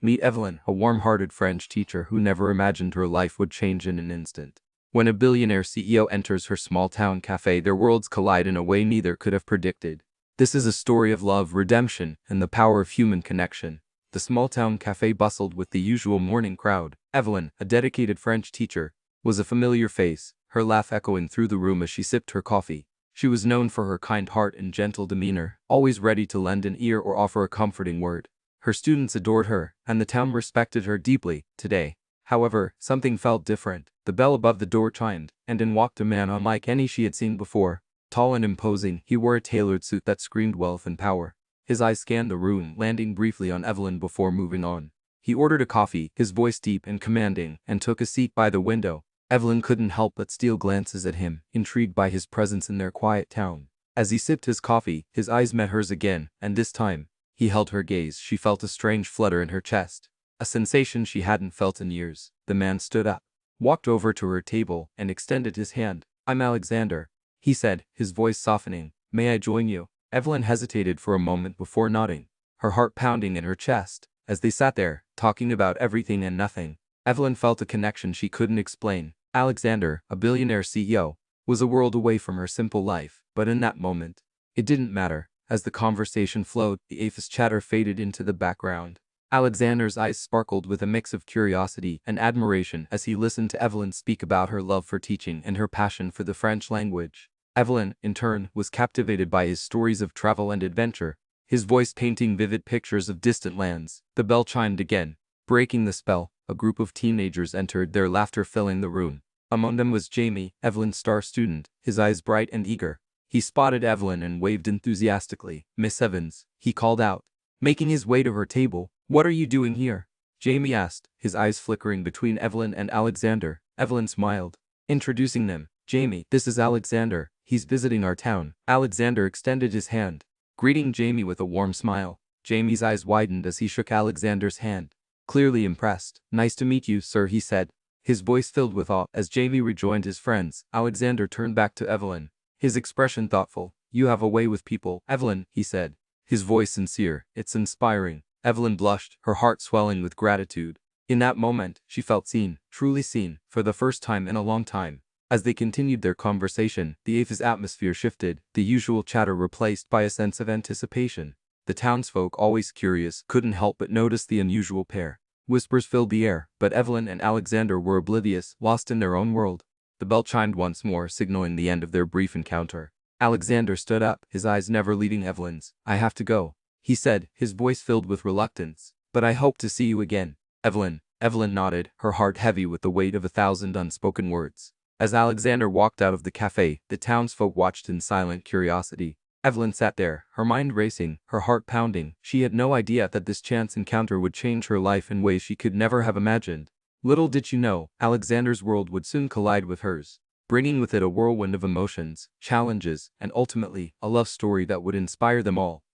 Meet Evelyn, a warm-hearted French teacher who never imagined her life would change in an instant. When a billionaire CEO enters her small-town cafe, their worlds collide in a way neither could have predicted. This is a story of love, redemption, and the power of human connection. The small-town cafe bustled with the usual morning crowd. Evelyn, a dedicated French teacher, was a familiar face, her laugh echoing through the room as she sipped her coffee. She was known for her kind heart and gentle demeanor, always ready to lend an ear or offer a comforting word. Her students adored her, and the town respected her deeply. Today, however, something felt different. The bell above the door chimed, and in walked a man unlike any she had seen before. Tall and imposing, he wore a tailored suit that screamed wealth and power. His eyes scanned the room, landing briefly on Evelyn before moving on. He ordered a coffee, his voice deep and commanding, and took a seat by the window. Evelyn couldn't help but steal glances at him, intrigued by his presence in their quiet town. As he sipped his coffee, his eyes met hers again, and this time, he held her gaze. She felt a strange flutter in her chest, a sensation she hadn't felt in years. The man stood up, walked over to her table, and extended his hand. "I'm Alexander," he said, his voice softening. "May I join you?" Evelyn hesitated for a moment before nodding, her heart pounding in her chest. As they sat there, talking about everything and nothing, Evelyn felt a connection she couldn't explain. Alexander, a billionaire CEO, was a world away from her simple life, but in that moment, it didn't matter. As the conversation flowed, the aphis chatter faded into the background. Alexander's eyes sparkled with a mix of curiosity and admiration as he listened to Evelyn speak about her love for teaching and her passion for the French language. Evelyn, in turn, was captivated by his stories of travel and adventure, his voice painting vivid pictures of distant lands. The bell chimed again, breaking the spell. A group of teenagers entered, their laughter filling the room. Among them was Jamie, Evelyn's star student, his eyes bright and eager. He spotted Evelyn and waved enthusiastically. "Miss Evans," he called out, making his way to her table. "What are you doing here?" Jamie asked, his eyes flickering between Evelyn and Alexander. Evelyn smiled, introducing them. "Jamie, this is Alexander. He's visiting our town." Alexander extended his hand, greeting Jamie with a warm smile. Jamie's eyes widened as he shook Alexander's hand, clearly impressed. "Nice to meet you, sir," he said, his voice filled with awe. As Jamie rejoined his friends, Alexander turned back to Evelyn, his expression thoughtful. "You have a way with people, Evelyn," he said, his voice sincere. "It's inspiring." Evelyn blushed, her heart swelling with gratitude. In that moment, she felt seen, truly seen, for the first time in a long time. As they continued their conversation, the aphis atmosphere shifted, the usual chatter replaced by a sense of anticipation. The townsfolk, always curious, couldn't help but notice the unusual pair. Whispers filled the air, but Evelyn and Alexander were oblivious, lost in their own world. The bell chimed once more, signaling the end of their brief encounter. Alexander stood up, his eyes never leaving Evelyn's. "I have to go," he said, his voice filled with reluctance. "But I hope to see you again, Evelyn." Evelyn nodded, her heart heavy with the weight of 1,000 unspoken words. As Alexander walked out of the cafe, the townsfolk watched in silent curiosity. Evelyn sat there, her mind racing, her heart pounding. She had no idea that this chance encounter would change her life in ways she could never have imagined. Little did she know, Alexander's world would soon collide with hers, bringing with it a whirlwind of emotions, challenges, and ultimately, a love story that would inspire them all.